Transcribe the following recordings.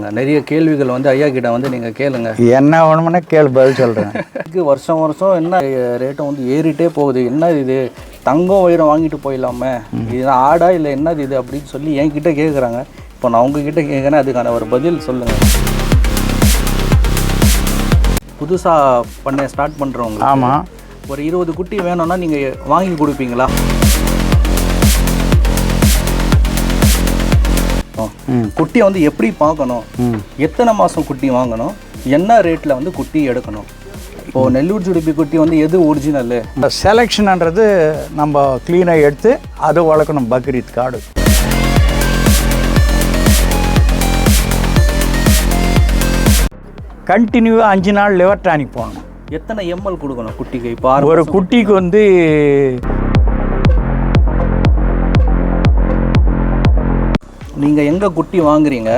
சொல்லுங்கள். நிறைய கேள்விகள் வந்து ஐயா கிட்ட வந்து நீங்கள் கேளுங்க. என்ன வேணுமுன்னா கேள்வி பதில் சொல்கிறேன். வருஷம் வருஷம் என்ன ரேட்டும் வந்து ஏறிட்டே போகுது, என்ன இது தங்கம் வைரம் வாங்கிட்டு போயிடலாமே, இது ஆடா இல்லை என்னது இது அப்படின்னு சொல்லி என்கிட்ட கேட்குறாங்க. இப்போ நான் உங்ககிட்ட கேட்குறேன், அதுக்கான ஒரு பதில் சொல்லுங்கள். புதுசாக பண்ண ஸ்டார்ட் பண்ணுறவங்க, ஆமாம், ஒரு 20 குட்டி வேணும்னா நீங்கள் வாங்கி கொடுப்பீங்களா? குட்டியை வந்து எப்படி பார்க்கணும், எத்தனை மாதம் குட்டி வாங்கணும், என்ன ரேட்டில் வந்து குட்டி எடுக்கணும்? இப்போது நெல்லூர் ஜுடிபி குட்டி வந்து எது ஒரிஜினலு? செலெக்ஷன்ன்றது நம்ம க்ளீனாக எடுத்து அது வளர்க்கணும். பக்ரீத் காடு கண்டினியூவாக 5 நாள் லிவர் டானிக் போகணும். எத்தனை எம்எல் கொடுக்கணும் குட்டிக்கு? இப்போ ஒரு குட்டிக்கு வந்து நீங்கள் எங்கே குட்டி வாங்குறீங்க,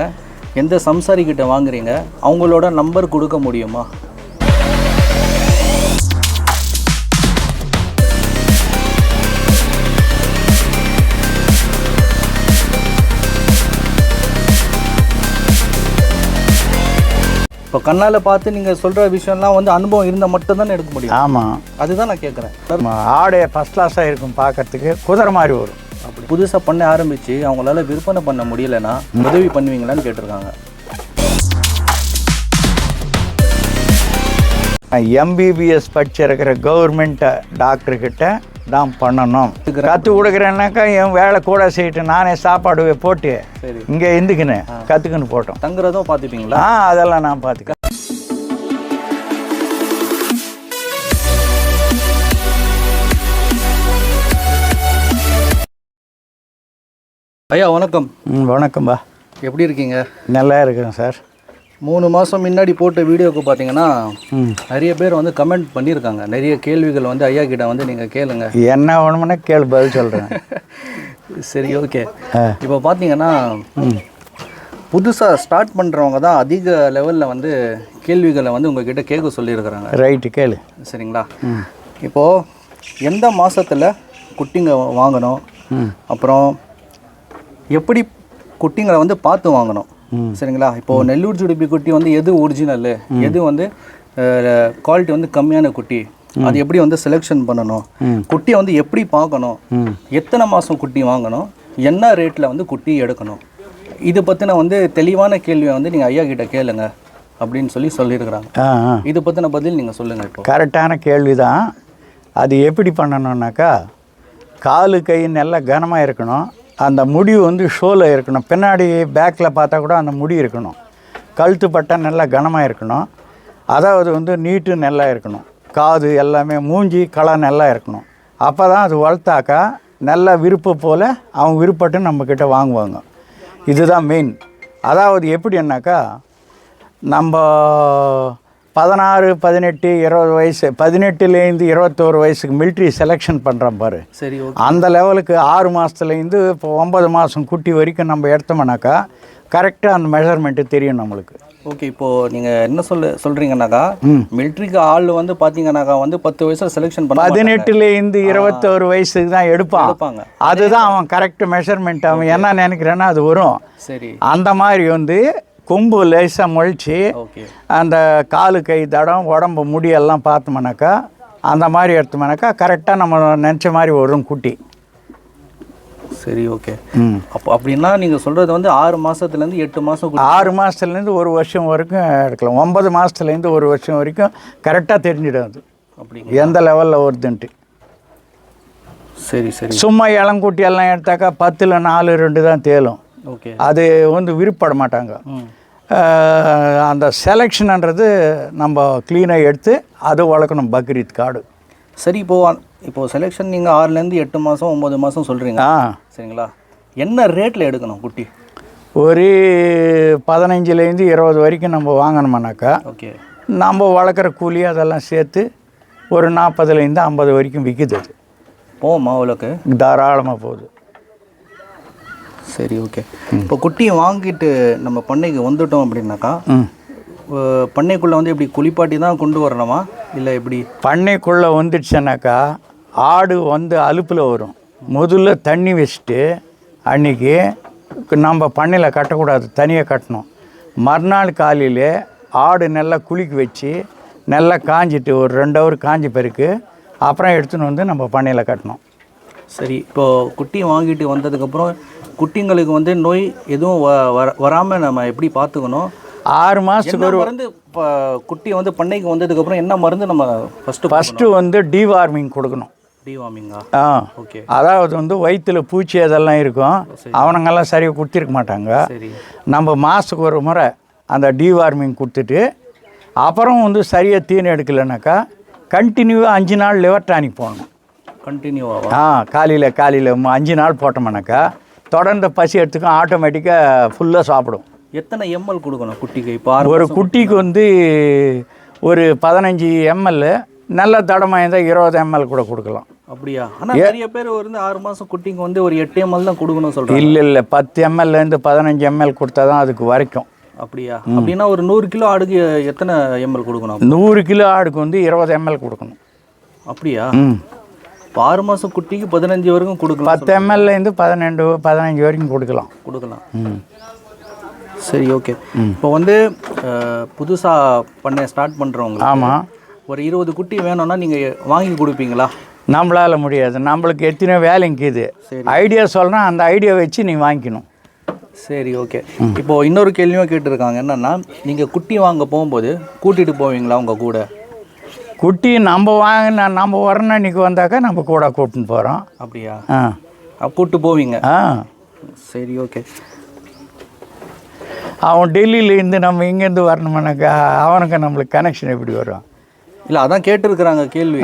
எந்த சம்சாரிக்கிட்ட வாங்குறீங்க, அவங்களோட நம்பர் கொடுக்க முடியுமா? இப்போ கண்ணால் பார்த்து நீங்கள் சொல்கிற விஷயம்லாம் வந்து அனுபவம் இருந்தால் மட்டும்தானே எடுக்க முடியும். ஆமாம், அதுதான் நான் கேட்குறேன். ஆடை ஃபஸ்ட் கிளாஸாக இருக்கும், பார்க்கறதுக்கு குதிரை மாதிரி வரும். அப்படி புதுசாக பண்ண ஆரம்பித்து அவங்களால விற்பனை பண்ண முடியலைன்னா உதவி பண்ணுவீங்களான்னு கேட்டிருக்காங்க. எம்பிபிஎஸ் படிச்சிருக்கிற கவர்மெண்ட் டாக்டர்கிட்ட தான் பண்ணணும். கற்றுக் கொடுக்குறேன்னாக்கா என் வேலை கூட செய்யிட்டு நானே சாப்பாடு போட்டு சரி இங்கே இருந்துக்கின்னு கற்றுக்குன்னு போட்டோம். தங்குறதும் பார்த்துப்பீங்களா? அதெல்லாம் நான் பார்த்துக்கிறேன். ஐயா வணக்கம். வணக்கம்பா. எப்படி இருக்கீங்க? நல்லா இருக்கிறேன் சார். 3 மாதம் முன்னாடி போட்ட வீடியோவுக்கு பார்த்தீங்கன்னா நிறைய பேர் வந்து கமெண்ட் பண்ணியிருக்காங்க. நிறைய கேள்விகள் வந்து ஐயா கிட்ட வந்து நீங்கள் கேளுங்க. என்ன வேணுமுன்னா கேள்வி பதில் சொல்கிறேன். சரி, ஓகே. இப்போ பார்த்தீங்கன்னா புதுசாக ஸ்டார்ட் பண்ணுறவங்க தான் அதிக லெவலில் வந்து கேள்விகளை வந்து உங்ககிட்ட கேட்க சொல்லியிருக்கிறாங்க. ரைட்டு, கேளு. சரிங்களா? இப்போது எந்த மாதத்தில் குட்டிங்க வாங்கணும், அப்புறம் எப்படி குட்டிங்களை வந்து பார்த்து வாங்கணும், சரிங்களா? இப்போது நெல்லூர் ஜுடிபி குட்டி வந்து எது ஒரிஜினலு, எது வந்து குவாலிட்டி வந்து கம்மியான குட்டி, அது எப்படி வந்து செலெக்ஷன் பண்ணணும், குட்டியை வந்து எப்படி பார்க்கணும், எத்தனை மாதம் குட்டி வாங்கணும், என்ன ரேட்டில் வந்து குட்டி எடுக்கணும், இது பற்றின வந்து தெளிவான கேள்வியை வந்து நீங்கள் ஐயா கிட்ட கேளுங்க அப்படின்னு சொல்லியிருக்கிறாங்க. இது பற்றின பதில் நீங்கள் சொல்லுங்கள். இப்போ கரெக்டான கேள்வி தான். அது எப்படி பண்ணணுன்னாக்கா, காலு கை நல்லா கனமாக இருக்கணும். அந்த முடி வந்து ஷோவில் இருக்கணும். பின்னாடி பேக்கில் பார்த்தா கூட அந்த முடி இருக்கணும். கழுத்து பட்டை நல்லா கனமாக இருக்கணும். அதாவது வந்து நீட்டு நல்லா இருக்கணும். காது எல்லாமே மூஞ்சி களை நல்லா இருக்கணும். அப்போ தான் அது வளர்த்தாக்கா நல்லா விருப்பம் போல் அவங்க விருப்பட்டு நம்மக்கிட்ட வாங்குவாங்க. இதுதான் மெயின். அதாவது எப்படின்னாக்கா, நம்ம 16, 18, 20 வயசு, 18லேருந்து 21 வயசுக்கு மிலிட்ரி செலெக்ஷன் பண்ணுறோம் பாரு. சரி, அந்த லெவலுக்கு 6 மாதத்துலேருந்து இப்போ 9 மாதம் குட்டி வரைக்கும் நம்ம எடுத்தோம்னாக்கா கரெக்டாக அந்த மெஷர்மெண்ட்டு தெரியும் நம்மளுக்கு. ஓகே. இப்போது நீங்கள் என்ன சொல்கிறீங்கன்னாக்கா, மிலிட்ரிக்கு ஆள் வந்து பார்த்தீங்கன்னாக்கா வந்து 10 வயசில் செலெக்ஷன் பண்ண 18லேருந்து 21 வயசுக்கு தான் எடுப்பாங்க. அதுதான் அவன் கரெக்ட் மெஷர்மெண்ட். அவன் என்ன நினைக்கிறான்னா அது வரும். சரி, அந்த மாதிரி வந்து கொம்பு லேசாக முழிச்சு அந்த காலு கை தடம் உடம்பு முடியெல்லாம் பார்த்தோம்னாக்கா அந்த மாதிரி எடுத்தோம்னாக்கா கரெக்டாக நம்ம நினச்ச மாதிரி வரும் குட்டி. சரி, ஓகே. அப்படின்னா நீங்கள் சொல்கிறது வந்து 6 மாதத்துலேருந்து 8 மாதம், 6 மாதத்துலேருந்து 1 வருஷம் வரைக்கும் எடுக்கலாம். 9 மாதத்துலேருந்து 1 வருஷம் வரைக்கும் கரெக்டாக தெரிஞ்சிடும் அது அப்படி எந்த லெவலில் வருதுன்ட்டு. சரி சரி. சும்மா இளங்குட்டி எல்லாம் எடுத்தாக்கா 10ல் 4, 2 தான் தேலும். ஓகே. அது வந்து விருப்பப்பட மாட்டாங்க. அந்த செலெக்ஷன்ன்றது நம்ம க்ளீனாக எடுத்து அது வளர்க்கணும். பக்ரீத் காடு. சரி, இப்போது செலெக்ஷன் நீங்கள் 6லேருந்து 8 மாதம் 9 மாதம் சொல்கிறீங்க, சரிங்களா? என்ன ரேட்டில் எடுக்கணும் குட்டி? ஒரு 15லேருந்து 20 வரைக்கும் நம்ம வாங்கணுமானாக்கா, ஓகே, நம்ம வளர்க்குற கூலி அதெல்லாம் சேர்த்து ஒரு 40லேருந்து 50 வரைக்கும் விற்குது. அது போமா அவ்வளோக்கு? தாராளமாக போகுது. சரி, ஓகே. இப்போ குட்டியை வாங்கிட்டு நம்ம பண்ணைக்கு வந்துட்டோம் அப்படின்னாக்கா, பண்ணைக்குள்ளே வந்து எப்படி குளிப்பாட்டி தான் கொண்டு வரணுமா இல்லை எப்படி? பண்ணைக்குள்ளே வந்துடுச்சுனாக்கா ஆடு வந்து அலுப்பில் வரும். முதல்ல தண்ணி வச்சுட்டு அன்றைக்கி நம்ம பண்ணையில் கட்டக்கூடாது, தனியாக கட்டணும். மறுநாள் காலையில் ஆடு நல்லா குளிக்க வச்சு நல்லா காஞ்சிட்டு ஒரு 2 ஹவர் காஞ்ச பிறகு அப்புறம் எடுத்துன்னு வந்து நம்ம பண்ணையில் கட்டணும். சரி, இப்போது குட்டி வாங்கிட்டு வந்ததுக்கப்புறம் குட்டிங்களுக்கு வந்து நோய் எதுவும் வராமல் நம்ம எப்படி பார்த்துக்கணும்? 6 மாதத்துக்கு ஒரு மருந்து இப்போ குட்டி வந்து பண்ணைக்கு வந்ததுக்கப்புறம் என்ன மருந்து நம்ம ஃபஸ்ட்டு வந்து டிவார்மிங் கொடுக்கணும். டிவார்மிங்கா? ஓகே. அதாவது வந்து வயிற்றில் பூச்சி அதெல்லாம் இருக்கும், அவனுங்கெல்லாம் சரியாக கொடுத்திருக்க மாட்டாங்க. சரி, நம்ம மாதத்துக்கு ஒரு முறை அந்த டிவார்மிங் கொடுத்துட்டு அப்புறம் வந்து சரியாக தீனி எடுக்கலைனாக்கா கண்டினியூவாக 5 நாள் லிவர் டானிக் போடணும். கண்டினியூவாக? காலையில் 5 நாள் போட்டோம்னாக்கா தொடர்ந்து பசி எடுத்துக்கும், ஆட்டோமேட்டிக்காக ஃபுல்லாக சாப்பிடும். எத்தனை எம்எல் கொடுக்கணும் குட்டிக்கு? இப்போ ஒரு குட்டிக்கு வந்து ஒரு 15 எம்எல், நல்ல தடமாக இருந்தால் 20 எம்எல் கூட கொடுக்கலாம். அப்படியா? ஆனால் நிறைய பேர் வந்து 6 மாதம் குட்டிக்கு வந்து ஒரு 8 எம்எல் தான் கொடுக்கணும் சொல்கிறாங்க. இல்லை 10 எம்எல்லேருந்து 15 எம்எல் கொடுத்தா தான் அதுக்கு வரைக்கும். அப்படியா? அப்படின்னா ஒரு 100 கிலோ ஆடுக்கு எத்தனை எம்எல் கொடுக்கணும்? 100 கிலோ ஆடுக்கு வந்து 20 எம்எல் கொடுக்கணும். அப்படியா? இப்போ 6 மாதம் குட்டிக்கு 15 வரைக்கும் கொடுக்கலாம். 10 எம்எல்லேருந்து 15 வரைக்கும் கொடுக்கலாம். சரி, ஓகே. இப்போ வந்து புதுசாக பண்ண ஸ்டார்ட் பண்ணுறவங்க, ஆமாம், ஒரு 20 குட்டி வேணும்னா நீங்கள் வாங்கி கொடுப்பீங்களா? நம்மளால் முடியாது, நம்மளுக்கு எத்தனை வேலைங்க இது. ஐடியா சொல்கிறேன், அந்த ஐடியா வச்சு நீங்கள் வாங்கிக்கணும். சரி, ஓகே. இப்போது இன்னொரு கேள்வியும் கேட்டிருக்காங்க, என்னென்னா நீங்கள் குட்டி வாங்க போகும்போது கூட்டிகிட்டு போவீங்களா உங்கள் கூட? குட்டி நம்ம வரணும் இன்றைக்கி வந்தாக்கா நம்ம கூட கூட்டின்னு போகிறோம். அப்படியா? கூப்பிட்டு போவீங்க? சரி, ஓகே. அவன் டெல்லியிலேருந்து நம்ம இங்கேருந்து வரணுமானாக்கா அவனுக்கு நம்மளுக்கு கனெக்ஷன் எப்படி வரும்? இல்லை, அதான் கேட்டிருக்கிறாங்க கேள்வி.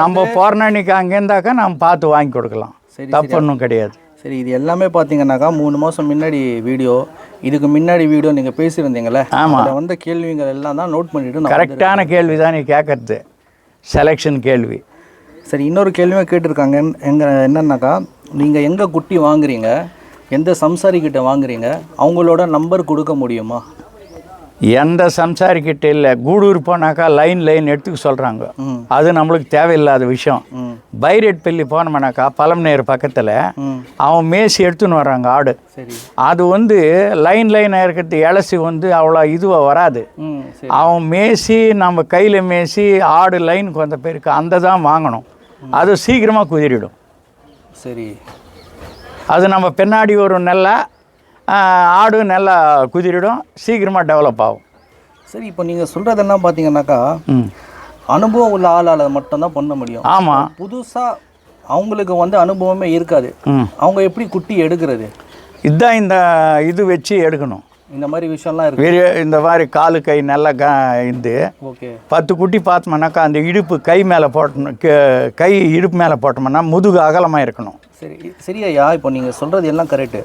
நம்ம போகிறோன்னா இன்றைக்கி அங்கேருந்தாக்கா நம்ம பார்த்து வாங்கி கொடுக்கலாம். தப்பு ஒன்றும் கிடையாது. சரி, இது எல்லாமே பார்த்தீங்கன்னாக்கா 3 மாதம் முன்னாடி வீடியோ, இதுக்கு முன்னாடி வீடியோ நீங்கள் பேசியிருந்தீங்களே, அதில் வந்த கேள்விகள் எல்லாம் தான் நோட் பண்ணிவிட்டு கரெக்டான கேள்வி தான் நீ கேட்குறது, செலெக்ஷன் கேள்வி. சரி, இன்னொரு கேள்வியும் கேட்டிருக்காங்க, என்னன்னாக்கா நீங்கள் எங்கே குட்டி வாங்குறீங்க, எந்த சம்சாரிக்கிட்ட வாங்குறீங்க, அவங்களோட நம்பர் கொடுக்க முடியுமா? எந்த சம்சாரிக்கிட்ட இல்லை, கூடூர் போனாக்கா லைன் எடுத்துக்க சொல்கிறாங்க, அது நம்மளுக்கு தேவையில்லாத விஷயம். பைரேட் பள்ளி போனோம்னாக்கா பழமநேர் பக்கத்தில் அவன் மேசி எடுத்துன்னு வர்றாங்க ஆடு. அது வந்து லைனாக இருக்கிறது இலசி வந்து அவ்வளோ இதுவாக வராது. அவன் மேசி நம்ம கையில் மேசி ஆடு லைனுக்கு வந்த பேருக்கு அந்த தான் வாங்கணும், அது சீக்கிரமாக குதிரிடும். சரி, அது நம்ம பின்னாடி ஒரு நல்லா ஆடு நல்லா குதிரிடும், சீக்கிரமாக டெவலப் ஆகும். சரி, இப்போ நீங்கள் சொல்கிறதெல்லாம் பார்த்தீங்கன்னாக்கா அனுபவம் உள்ள ஆளால் மட்டும்தான் பண்ண முடியும். ஆமாம், புதுசாக அவங்களுக்கு வந்து அனுபவமே இருக்காது, அவங்க எப்படி குட்டி எடுக்கிறது? இதுதான் இந்த இது வச்சு எடுக்கணும். இந்த மாதிரி விஷயம்லாம் இருக்குது. இந்த மாதிரி காலு கை நல்லா இது. ஓகே. 10 குட்டி பார்த்தோம்னாக்கா அந்த இடுப்பு கை மேலே போட்டணும், கை இடுப்பு மேலே போட்டோம்னா முதுகு அகலமாக இருக்கணும். சரி, சரி ஐயா, இப்போ நீங்கள் சொல்கிறது எல்லாம் கரெக்டு.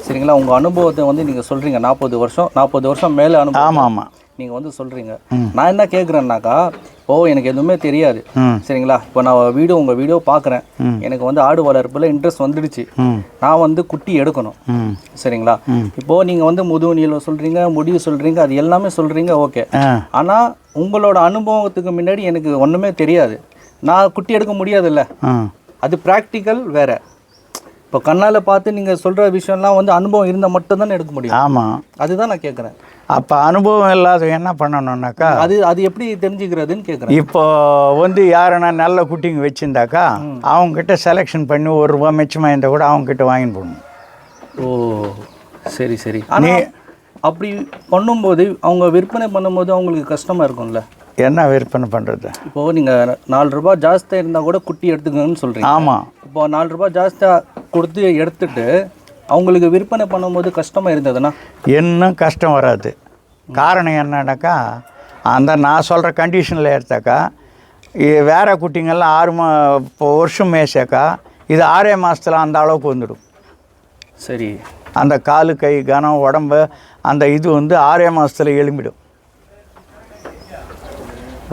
சரிங்களா? உங்கள் அனுபவத்தை வந்து நீங்கள் சொல்கிறீங்க, 40 வருஷம் மேலே அனுபவம். ஆமாம், நீங்கள் வந்து சொல்கிறீங்க. நான் என்ன கேட்குறேன்னாக்கா, எனக்கு எதுவுமே தெரியாது. சரிங்களா? இப்போ நான் உங்கள் வீடியோ பார்க்குறேன், எனக்கு வந்து ஆடு வளர்ப்பில் இன்ட்ரெஸ்ட் வந்துடுச்சு, நான் வந்து குட்டி எடுக்கணும். சரிங்களா? இப்போது நீங்கள் வந்து முதுகு நீளம் சொல்கிறீங்க, முடிவு சொல்கிறீங்க, அது எல்லாமே சொல்கிறீங்க, ஓகே. ஆனால் உங்களோட அனுபவத்துக்கு முன்னாடி எனக்கு ஒன்றுமே தெரியாது, நான் குட்டி எடுக்க முடியாதுல்ல. அது ப்ராக்டிக்கல் வேறு. இப்போ கண்ணால் பார்த்து நீங்கள் சொல்கிற விஷயம்லாம் வந்து அனுபவம் இருந்தால் மட்டும்தானே எடுக்க முடியும். ஆமாம், அதுதான் நான் கேட்குறேன். அப்போ அனுபவம் இல்லாத என்ன பண்ணணுன்னாக்கா அது எப்படி தெரிஞ்சுக்கிறதுன்னு கேட்குறேன். இப்போ வந்து யாருன்னா நல்ல குட்டிங்க வச்சுருந்தாக்கா அவங்கக்கிட்ட செலெக்ஷன் பண்ணி ₹1 மிச்சமாக இருந்தால் கூட அவங்கக்கிட்ட வாங்கின்னு போடணும். ஓ, சரி சரி. ஆனால் அப்படி பண்ணும்போது அவங்க விற்பனை பண்ணும்போது அவங்களுக்கு கஷ்டமாக இருக்கும்ல. என்ன விற்பனை பண்ணுறது? இப்போது நீங்கள் ₹4 ஜாஸ்தியாக இருந்தால் கூட குட்டி எடுத்துக்கணும்னு சொல்கிறீங்க. ஆமாம். இப்போ ₹4 ஜாஸ்தியாக கொடுத்து எடுத்துட்டு அவங்களுக்கு விற்பனை பண்ணும்போது கஷ்டமாக இருந்ததுன்னா இன்னும் கஷ்டம் வராது. காரணம் என்னன்னாக்கா, அந்த நான் சொல்கிற கண்டிஷனில் எடுத்தாக்கா வேறு குட்டிங்கெல்லாம் 6 வருஷம் மேய்ச்சாக்கா இது 6 மாதத்தில் அந்த அளவுக்கு வந்துடும். சரி, அந்த காலு கை கனம் உடம்பு அந்த இது வந்து 6 மாதத்தில் எழும்பிடும்.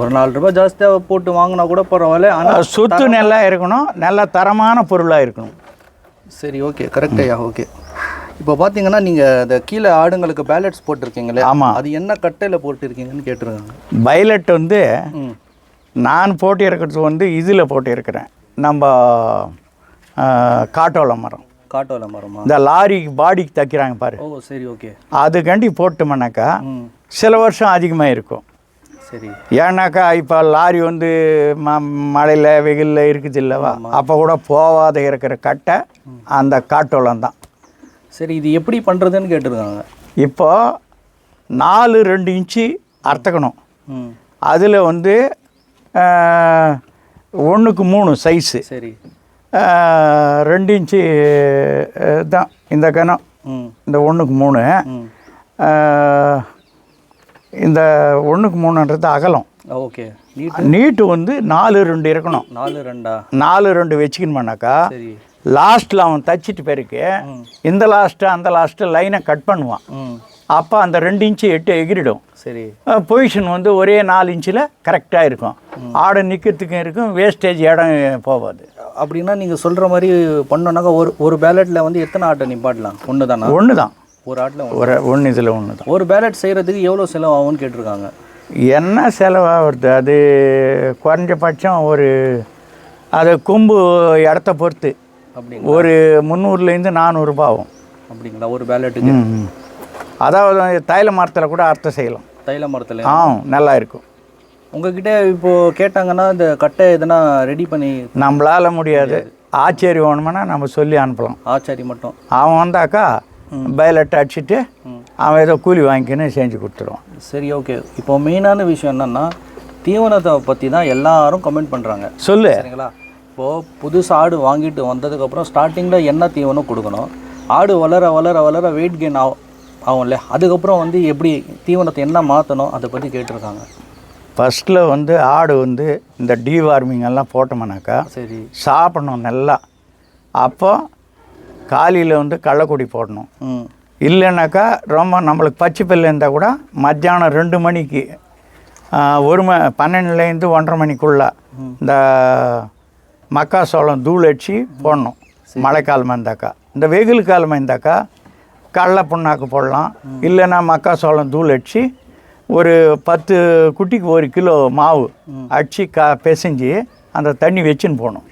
ஒரு ₹4 ஜாஸ்தியாக போட்டு வாங்கினா கூட பரவாயில்ல, ஆனால் சொத்து நல்லா இருக்கணும், நல்ல தரமான பொருளாக இருக்கணும். சரி, ஓகே, கரெக்டையா? ஓகே. இப்போ பார்த்தீங்கன்னா நீங்கள் இந்த கீழே ஆடுங்களுக்கு பேலட்ஸ் போட்டிருக்கீங்களே, ஆமாம், அது என்ன கட்டையில் போட்டிருக்கீங்கன்னு கேட்டுருக்காங்க. பைலட் வந்து நான் போட்டி இருக்கிறது வந்து இதில் போட்டி இருக்கிறேன், நம்ம காட்டோல மரம். காட்டோலை மரமா? இந்த லாரிக்கு பாடிக்கு தைக்கிறாங்க பாரு, ஓ சரி ஓகே. அதுக்காண்டி போட்டோம்னாக்கா சில வருஷம் அதிகமாக இருக்கும். சரி. ஏன்னாக்கா இப்போ லாரி வந்து மழையில் வெயிலில் இருக்குது இல்லவா, அப்போ கூட போகாத இருக்கிற கட்டை அந்த காட்டோலம் தான். சரி, இது எப்படி பண்ணுறதுன்னு கேட்டிருக்காங்க. இப்போ 4-2 இன்ச்சு அறுத்துக்கணும். அதில் வந்து 1:3 சைஸு. சரி. 2 இன்ச்சு தான் இந்த கணம், இந்த 1:3. இந்த 1:3ன்றது அகலம். ஓகே. நீட்டு வந்து 4-2 இருக்கணும். 4-2 வச்சுக்கணுமானாக்கா லாஸ்ட்டில் அவன் தச்சிட்டு பிறகு இந்த லாஸ்ட்டு அந்த லாஸ்ட்டு லைனை கட் பண்ணுவான். அப்போ அந்த 2 இன்ச்சு எகிரிடும். சரி. பொசிஷன் வந்து ஒரே 4 இன்ச்சில் கரெக்டாக இருக்கும். ஆடை நிற்கிறதுக்கும் இருக்கும், வேஸ்டேஜ் இடம் போகாது. அப்படின்னா நீங்கள் சொல்கிற மாதிரி பண்ணோன்னாக்கா ஒரு பேலட்டில் வந்து எத்தனை ஆட்டை நிப்பாட்டலாம்? ஒன்று தானே? ஒன்று தான். ஒரு ஆட்டில் ஒன்று இதில் ஒன்று தான். ஒரு பேலட் செய்கிறதுக்கு எவ்வளோ செலவாகும்னு கேட்டிருக்காங்க. என்ன செலவாகுது அது குறைஞ்சபட்சம் அது கொம்பு இடத்த பொறுத்து ஒரு 300லேருந்து 400 ரூபா ஆகும். அப்படிங்களா ஒரு பேலட்டுக்கு? அதாவது தைல மரத்தில் கூட அர்த்தம் செய்யலாம். தைல மரத்தில் நல்லா இருக்கும். உங்ககிட்ட இப்போது கேட்டாங்கன்னா இந்த கட்டை எதனா ரெடி பண்ணி? நம்மளால முடியாது. ஆச்சேரி வேணுமானா நம்ம சொல்லி அனுப்பலாம். ஆச்சாரி மட்டும் அவன் வந்தாக்கா பைலட் அடிச்சுட்டு அவன் ஏதோ கூலி வாங்கிக்கின்னு செஞ்சு கொடுத்துருவான். சரி ஓகே. இப்போ மெயினான விஷயம் என்னென்னா தீவனத்தை பற்றி தான் எல்லாரும் கமெண்ட் பண்ணுறாங்க. சொல்லு. சரிங்களா? இப்போது புதுசாக ஆடு வாங்கிட்டு வந்ததுக்கப்புறம் ஸ்டார்டிங்கில் என்ன தீவனம் கொடுக்கணும், ஆடு வளர வளர வளர வெயிட் கெயின் ஆகும்ல, அதுக்கப்புறம் வந்து எப்படி தீவனத்தை என்ன மாற்றணும் அதை பற்றி கேட்டிருக்காங்க. ஃபஸ்ட்டில் வந்து ஆடு வந்து இந்த டீவார்மிங் எல்லாம் போட்டோம்னாக்கா சரி சாப்பிடணும் நல்லா. அப்போ காலையில் வந்து கள்ளக்குடி போடணும். இல்லைன்னாக்கா ரொம்ப நம்மளுக்கு பச்சை பல்லு இருந்தால் கூட மத்தியானம் 2 மணிக்கு 12லேருந்து 1:30 மணிக்குள்ளே இந்த மக்காசோளம் தூள் அடித்து போடணும். மழைக்காலமாக இருந்தாக்கா. இந்த வெயில் காலமாக இருந்தாக்கா கடலை புண்ணாக்கு போடலாம். இல்லைன்னா மக்காசோளம் தூள் அடித்து ஒரு 10 குட்டிக்கு 1 கிலோ மாவு அடித்து பிசைஞ்சு அந்த தண்ணி வச்சுன்னு போகணும்.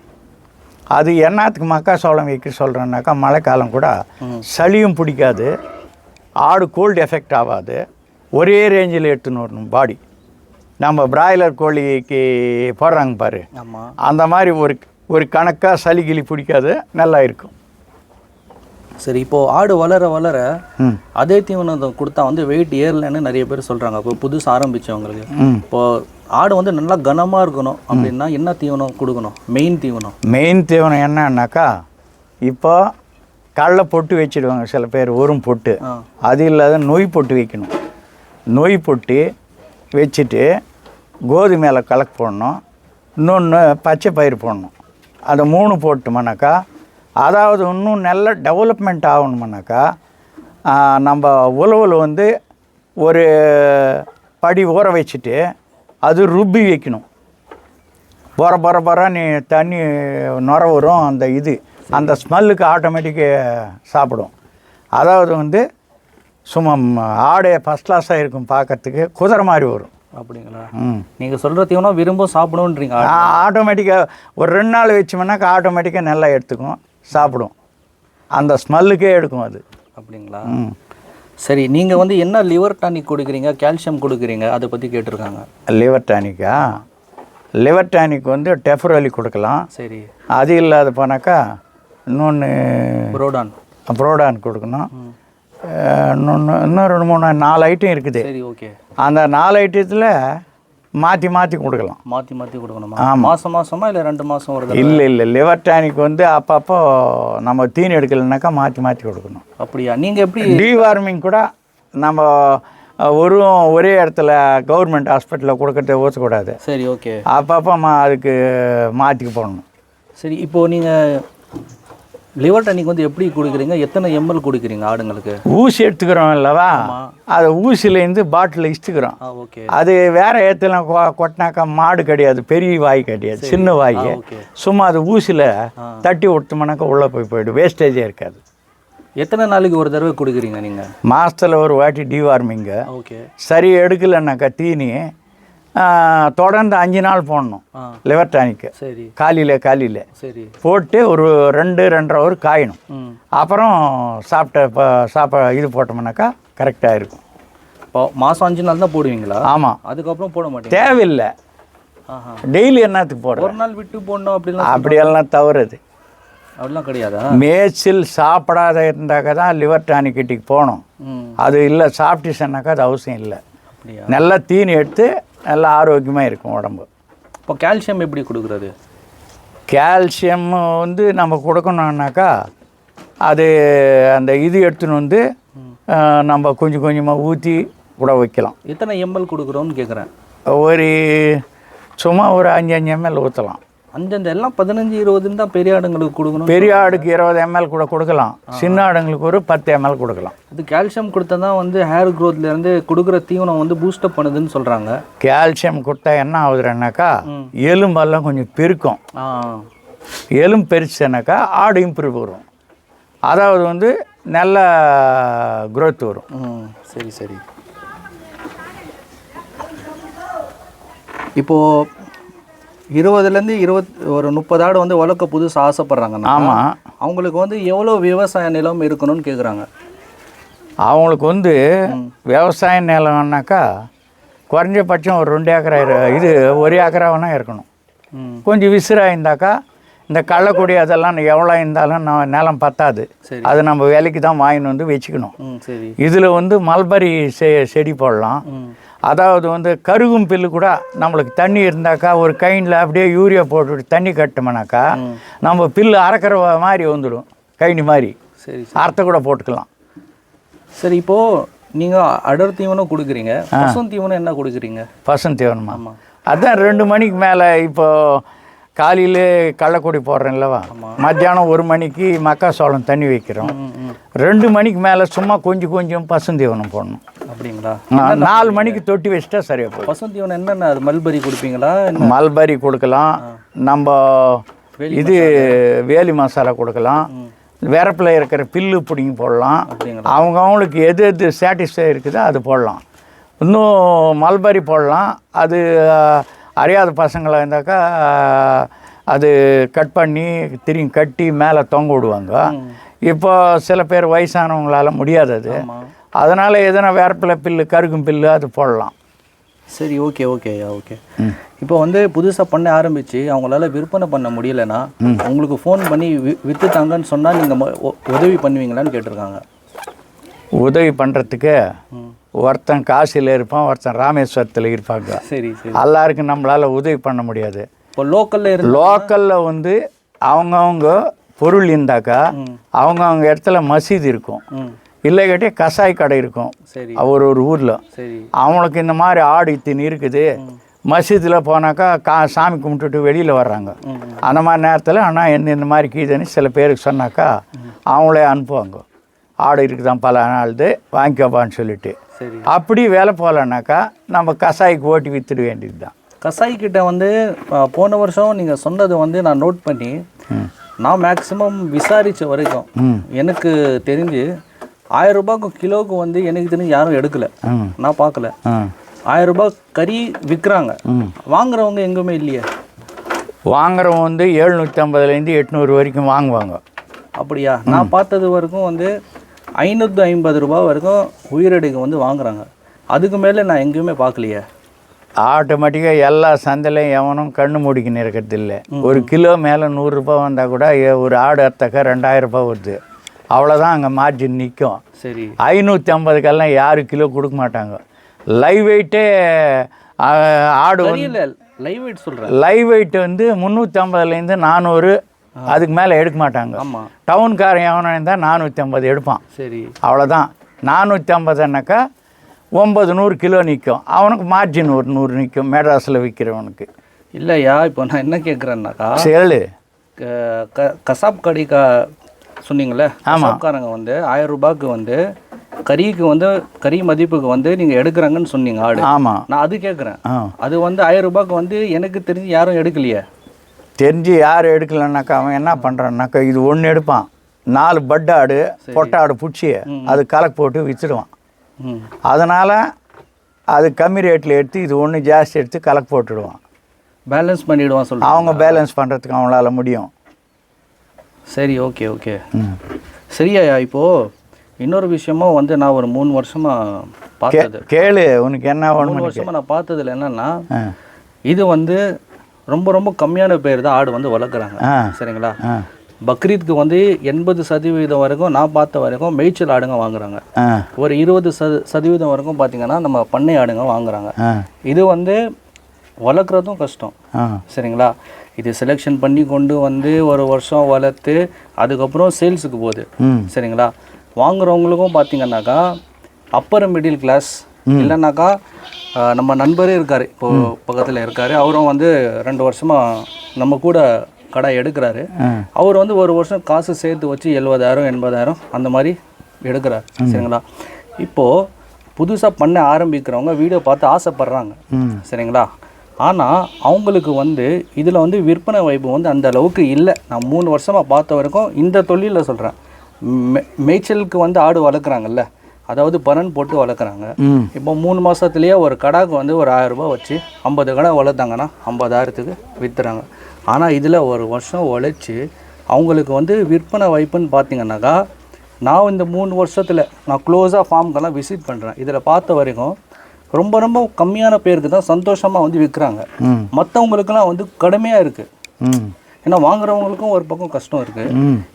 அது என்னத்துக்கு மக்காசோளம் வைக்க சொல்கிறேன்னாக்கா மழைக்காலம் கூட சளியும் பிடிக்காது, ஆடு கோல்டு எஃபெக்ட் ஆகாது, ஒரே ரேஞ்சில் எடுத்துன்னு வரணும் பாடி. நம்ம பிராய்லர் கோழிக்கு போடுறாங்க பாரு, அந்த மாதிரி ஒரு கணக்காக சளி கிளி பிடிக்காது, நல்லா இருக்கும். சரி. இப்போது ஆடு வளர வளர அதே தீவனத்தை கொடுத்தா வந்து வெயிட் ஏறலைன்னு நிறைய பேர் சொல்கிறாங்க. இப்போ புதுசு ஆரம்பித்தவங்களுக்கு இப்போது ஆடு வந்து நல்லா கனமாக இருக்கணும் அப்படின்னா என்ன தீவனம் கொடுக்கணும்? மெயின் தீவனம் என்னன்னாக்கா இப்போ கடலை பொட்டு வச்சுடுவாங்க சில பேர், ஒரு பொட்டு. அது இல்லாத நொய் பொட்டு வைக்கணும். நொய் பொட்டு வச்சுட்டு கோதுமையில கலக்கு போடணும். இன்னொன்று பச்சை பயிர் போடணும். அதை 3 போட்டோம்னாக்கா, அதாவது இன்னும் நல்ல டெவலப்மெண்ட் ஆகணும்னாக்கா நம்ம உழவில் வந்து ஒரு படி ஊற வச்சுட்டு அது ருப்பி வைக்கணும். பொற நீ தண்ணி நுர வரும், அந்த ஸ்மெல்லுக்கு ஆட்டோமேட்டிக்கு சாப்பிடும். அதாவது வந்து சும்மா ஆடே ஃபஸ்ட் கிளாஸாக இருக்கும், பார்க்கறதுக்கு குதிரை மாதிரி வரும். அப்படிங்களா? நீங்கள் சொல்கிற தீவனம் விரும்ப சாப்பிடுன்றீங்க. ஆட்டோமேட்டிக்காக ஒரு 2 நாள் வச்சோம்னாக்கா ஆட்டோமேட்டிக்காக நல்லா எடுத்துக்கும், சாப்பிடும். அந்த ஸ்மெல்லுக்கே எடுக்கும் அது. அப்படிங்களா? சரி. நீங்கள் வந்து என்ன லிவர் டானிக் கொடுக்குறீங்க, கால்சியம் கொடுக்குறீங்க, அதை பற்றி கேட்டிருக்காங்க. லிவர் டானிக்கா? லிவர் டானிக் வந்து டெஃபரோலி கொடுக்கலாம். சரி. அது இல்லாத போனாக்கா இன்னொன்று புரோடான் கொடுக்கணும். இன்னும் 2-3-4 ஐட்டம் இருக்குது. சரி ஓகே. அந்த 4 ஐட்டத்தில் மாற்றி கொடுக்கலாம். மாற்றி கொடுக்கணுமா? மாதமா இல்லை 2 மாதம் வருது? இல்லை லிவர் டானிக் வந்து அப்பப்போ நம்ம தீனி எடுக்கலைனாக்கா மாற்றி கொடுக்கணும். அப்படியா? நீங்கள் எப்படி டீவார்மிங் கூட நம்ம ஒரே இடத்துல கவர்மெண்ட் ஹாஸ்பிட்டலில் கொடுக்கறத ஊற்றக்கூடாது. சரி ஓகே. அப்பப்போ அதுக்கு மாற்றி போடணும். சரி. இப்போது நீங்கள் லிவர் டானிக் வந்து எப்படி கொடுக்குறீங்க, எத்தனை ml கொடுக்குறீங்க ஆடுங்களுக்கு? ஊசி எடுத்துக்கிறோம் இல்லவா, அதை ஊசிலேருந்து பாட்டில் இஷ்டுக்கிறோம். ஓகே. அது வேறு இடத்துல கொட்டினாக்கா மாடு கிடையாது, பெரிய வாய் கிடையாது, சின்ன வாய். சும்மா அது ஊசியில் தட்டி விட்டோம்னாக்கா உள்ளே போயிடும், வேஸ்டேஜே இருக்காது. எத்தனை நாளைக்கு ஒரு தடவை கொடுக்குறீங்க நீங்கள்? மாதத்தில் ஒரு வாட்டி டிவார்மிங்கு. ஓகே. சரி எடுக்கலைன்னாக்கா தீனி தொடர்ந்து 5 நாள் போடணும் லிவர் டானிக்கு. சரி. காலையில் சரி. போட்டு ஒரு 2-2.5 ஹவர் காயணும். அப்புறம் இது போட்டோம்னாக்கா கரெக்டாக இருக்கும். இப்போ மாதம் 5 நாள் தான் போடுவீங்களா? ஆமாம். அதுக்கப்புறம் போட மாட்டேங்க? தேவையில்லை. டெய்லி என்னத்துக்கு போடுறோம்? ஒரு நாள் விட்டு போடணும் அப்படியெல்லாம் தவறுது. அப்படிலாம் கிடையாதா? மேய்ச்சல் சாப்பிடாத இருந்தாக்கா தான் லிவர் டானிக்கிட்டிக்கு போகணும். அது இல்லை, சாப்பிட்டுச்சுன்னாக்கா அது அவசியம் இல்லை. நல்லா தீனி எடுத்து நல்லா ஆரோக்கியமாக இருக்கும் உடம்பு. இப்போ கால்சியம் எப்படி கொடுக்குறது? கால்சியம் வந்து நம்ம கொடுக்கணுன்னாக்கா அது அந்த இது எடுத்துன்னு வந்து நம்ம கொஞ்சம் கொஞ்சமாக ஊற்றி கூட வைக்கலாம். எத்தனை எம்எல் கொடுக்குறோன்னு கேட்குறேன். ஒரு சும்மா ஒரு 5 ml ஊற்றலாம். 5 எல்லாம் 15-20 தான் பெரிய ஆடுங்களுக்கு கொடுக்கணும். பெரிய ஆடுக்கு 20 ml கூட கொடுக்கலாம். சின்ன ஆடுங்களுக்கு ஒரு 10 ml கொடுக்கலாம். அது கால்சியம் கொடுத்தா தான் வந்து ஹேர் க்ரோத்லேருந்து கொடுக்குற தீவனம் வந்து பூஸ்டப் பண்ணுதுன்னு சொல்கிறாங்க. கால்சியம் கொடுத்தா என்ன ஆகுதுன்னாக்கா எலும்பெல்லாம் கொஞ்சம் பெருக்கும். எலும்பு பெருச்சுனாக்கா ஆடு இம்ப்ரூவ் வரும். அதாவது வந்து நல்ல க்ரோத் வரும். சரி சரி. இப்போது 20லேருந்து ஒரு 30 ஆடு வந்து வளர்க்க புதுசாக ஆசைப்பட்றாங்கன்னா, ஆமாம், அவங்களுக்கு வந்து எவ்வளோ விவசாய நிலம் இருக்கணும்னு கேட்குறாங்க. அவங்களுக்கு வந்து விவசாய நிலம்னாக்கா குறைஞ்சபட்சம் ஒரு 2 ஏக்கரா இது 1 ஏக்கரா வேணால் இருக்கணும். கொஞ்சம் விசிறாக இருந்தாக்கா இந்த கள்ளக்குடி அதெல்லாம் எவ்வளோ இருந்தாலும் நிலம் பத்தாது. அது நம்ம வேலைக்கு தான் வாங்கின்னு வந்து வச்சுக்கணும். இதில் வந்து மல்பரி செடி போடலாம். அதாவது வந்து கருகும் பில்லு கூட நம்மளுக்கு தண்ணி இருந்தாக்கா ஒரு கைனில் அப்படியே யூரியா போட்டுவிட்டு தண்ணி கட்டோம்னாக்கா நம்ம பில்லு அரைக்கிற மாதிரி வந்துடும். கைனி மாதிரி அரைத்த கூட போட்டுக்கலாம். சரி. இப்போது நீங்கள் அடர் தீவனம் கொடுக்குறீங்க, பசும் தீவனம் என்ன கொடுக்குறீங்க? பசும் தீவனமா? அதுதான் 2 மணிக்கு மேலே. இப்போது காலையிலே கள்ளக்குடி போடுறேன் இல்லவா, மத்தியானம் 1 மணிக்கு மக்காசோளம் தண்ணி வைக்கிறோம். 2 மணிக்கு மேலே சும்மா கொஞ்சம் பசுந்தீவனம் போடணும். அப்படிங்களா? 4 மணிக்கு தொட்டி வச்சுட்டா சரியா போகும். பசுந்தீவனம் என்னென்ன? அது மல்பரி கொடுப்பீங்களா? மல்பரி கொடுக்கலாம். நம்ம இது வேலி மசாலா கொடுக்கலாம். வேரப்பில் இருக்கிற பில்லு பிடிங்கி போடலாம். அவங்களுக்கு எது சாட்டிஸ்ஃபை இருக்குதோ அது போடலாம். இன்னும் மல்பரி போடலாம். அது அறியாத பசங்களாக இருந்தாக்கா அது கட் பண்ணி திரும்பி கட்டி மேலே தொங்க விடுவாங்க. இப்போ சில பேர் வயசானவங்களால் முடியாதது. அதனால் எதனா வேரப்பில் பில்லு கருகும் பில்லு அது போடலாம். சரி. ஓகே. இப்போ வந்து புதுசாக பண்ண ஆரம்பித்து அவங்களால விற்பனை பண்ண முடியலைன்னா உங்களுக்கு ஃபோன் பண்ணி விற்றுட்டாங்கன்னு சொன்னால் நீங்கள் உதவி பண்ணுவீங்களான்னு கேட்டிருக்காங்க. உதவி பண்ணுறதுக்கு ஒருத்தன் காசியில் இருப்பான், ஒருத்தன் ராமேஸ்வரத்தில் இருப்பாங்க. சரி. எல்லாருக்கும் நம்மளால் உதவி பண்ண முடியாது. இப்போ லோக்கலில் வந்து அவங்கவுங்க பொருள் இருந்தாக்கா அவங்கவுங்க இடத்துல மசீது இருக்கும், இல்லை கேட்டே கசாய் கடை இருக்கும். ஒரு ஊரில் அவங்களுக்கு இந்த மாதிரி ஆடு இத்தின்னு இருக்குது. மசீதில் போனாக்கா சாமி கும்பிட்டுட்டு வெளியில் வர்றாங்க. அந்த மாதிரி நேரத்தில் ஆனால் இந்த மாதிரி கீதுன்னு சில பேருக்கு சொன்னாக்கா அவங்களே அனுப்புவாங்க. ஆடு இருக்குதான் பல நாள்து வாங்கிக்கப்பான்னு சொல்லிட்டு. அப்படி வேலை போகலன்னாக்கா நம்ம கசாய்க்கு ஓட்டி விற்றுட வேண்டியது தான். கசாய்கிட்ட வந்து போன வருஷம் நீங்கள் சொன்னது வந்து நான் நோட் பண்ணி நான் மேக்ஸிமம் விசாரித்த வரைக்கும் எனக்கு தெரிஞ்சு 1000 ரூபாய்க்கு கிலோவுக்கு வந்து எனக்கு தெரிஞ்சு யாரும் எடுக்கலை, நான் பார்க்கல. 1000 ரூபாய் கறி விற்கிறாங்க, வாங்குறவங்க எங்குமே இல்லையே. வாங்குறவங்க வந்து 750லேருந்து 800 வரைக்கும் வாங்குவாங்க. அப்படியா? நான் பார்த்தது வரைக்கும் வந்து 550 ரூபா வரைக்கும் உயிரடைக்கு வந்து வாங்குறாங்க. அதுக்கு மேலே நான் எங்கேயுமே பார்க்கலையே. ஆட்டோமேட்டிக்காக எல்லா சந்தையிலையும் எவனும் கண்ணு மூடிக்கின்னு இருக்கிறது இல்லை. ஒரு கிலோ மேலே 100 ரூபா வந்தால் கூட ஒரு ஆடு அறுத்தாக்கா 2000 ரூபா வருது. அவ்வளோதான் அங்கே மார்ஜின் நிற்கும். சரி. 550கெல்லாம் யாரும் கிலோ கொடுக்க மாட்டாங்க. லைவ் வெயிட்டே ஆடு லைவ் வெயிட் சொல்கிறேன். லைவ் வெயிட் வந்து 350லேருந்து 400, அதுக்கு மேலே எடுக்க மாட்டாங்க. டவுன்காரன் எவனா இருந்தால் 450 எடுப்பான். சரி. அவ்வளோதான். 450னாக்கா 900 கிலோ நிற்கும். அவனுக்கு மார்ஜின் ஒரு 100 நிற்கும் மெட்ராஸில் விற்கிறவனுக்கு. இல்லையா? இப்போ நான் என்ன கேட்குறேன்னாக்கா சேலு கசாப் கடை சொன்னீங்களே, கசாப்காரங்க வந்து 1000 ரூபாய்க்கு வந்து கறிக்கு வந்து கறி மதிப்புக்கு வந்து நீங்கள் எடுக்கிறாங்கன்னு சொன்னீங்க ஆடு. ஆமாம், நான் அது கேட்குறேன். அது வந்து 1000 ரூபாய்க்கு வந்து எனக்கு தெரிஞ்சு யாரும் எடுக்கலையே. தெரிஞ்சு யார் எடுக்கலன்னாக்கா அவன் என்ன பண்ணுறான்னாக்கா இது ஒன்று எடுப்பான், 4 பட் ஆடு பொட்டாடு பிடிச்சி அது கலக்கு போட்டு விற்றுடுவான். அதனால் அது கம்மி ரேட்டில் எடுத்து இது ஒன்று ஜாஸ்தி எடுத்து கலக்கு போட்டுடுவான். பேலன்ஸ் பண்ணிவிடுவான் சொல்லுவாங்க. அவங்க பேலன்ஸ் பண்ணுறதுக்கு அவங்களால முடியும். சரி, ஓகே ஓகே. சரியா. இப்போது இன்னொரு விஷயமும் வந்து நான் ஒரு 3 வருஷமாக பார்த்தது. கேளு, உனக்கு என்ன 3 வருஷமாக நான் பார்த்ததில் என்னென்னா, இது வந்து ரொம்ப ரொம்ப கம்மியான பேர் தான் ஆடு வந்து வளர்க்குறாங்க. சரிங்களா? பக்ரீத்துக்கு வந்து 80% வரைக்கும் நான் பார்த்த வரைக்கும் மேய்ச்சல் ஆடுங்க வாங்குறாங்க. ஒரு 20% வரைக்கும் பார்த்தீங்கன்னா நம்ம பண்ணை ஆடுங்க வாங்குறாங்க. இது வந்து வளர்க்குறதும் கஷ்டம். சரிங்களா? இது செலெக்ஷன் பண்ணி கொண்டு வந்து ஒரு வருஷம் வளர்த்து அதுக்கப்புறம் சேல்ஸுக்கு போகுது. சரிங்களா? வாங்குறவங்களுக்கும் பார்த்தீங்கன்னாக்கா அப்பர் மிடில் கிளாஸ், இல்லைன்னாக்கா நம்ம நண்பரே இருக்கார், இப்போது பக்கத்தில் இருக்கார், அவரும் வந்து 2 வருஷமாக நம்ம கூட கடை எடுக்கிறாரு. அவர் வந்து ஒரு வருஷம் காசு சேர்த்து வச்சு 70,000 80,000 அந்த மாதிரி எடுக்கிறார். சரிங்களா? இப்போது புதுசாக பண்ண ஆரம்பிக்கிறவங்க வீடியோ பார்த்து ஆசைப்படுறாங்க. சரிங்களா? ஆனால் அவங்களுக்கு வந்து இதில் வந்து விற்பனை வாய்ப்பு வந்து அந்த அளவுக்கு இல்லை. நான் 3 வருஷமாக பார்த்த வரைக்கும் இந்த தொழிலில் சொல்கிறேன், மேய்ச்சலுக்கு வந்து ஆடு வளர்க்குறாங்கல்ல, அதாவது பரன் போட்டு வளர்க்குறாங்க. இப்போ 3 மாதத்துலேயே ஒரு கடாக்கு வந்து ஒரு 1000 ரூபா வச்சு 50 கடை வளர்த்தாங்கன்னா 50,000க்கு விற்றுறாங்க. ஆனால் இதில் ஒரு வருஷம் உழைச்சி அவங்களுக்கு வந்து விற்பனை வாய்ப்புன்னு பார்த்தீங்கன்னாக்கா, நான் இந்த 3 வருஷத்தில் நான் க்ளோஸாக ஃபார்முக்கெல்லாம் விசிட் பண்ணுறேன். இதில் பார்த்த வரைக்கும் ரொம்ப ரொம்ப கம்மியான பேருக்கு தான் சந்தோஷமாக வந்து விற்கிறாங்க. மற்றவங்களுக்கெல்லாம் வந்து கடுமையாக இருக்குது. ஏன்னா வாங்குறவங்களுக்கும் ஒரு பக்கம் கஷ்டம் இருக்குது,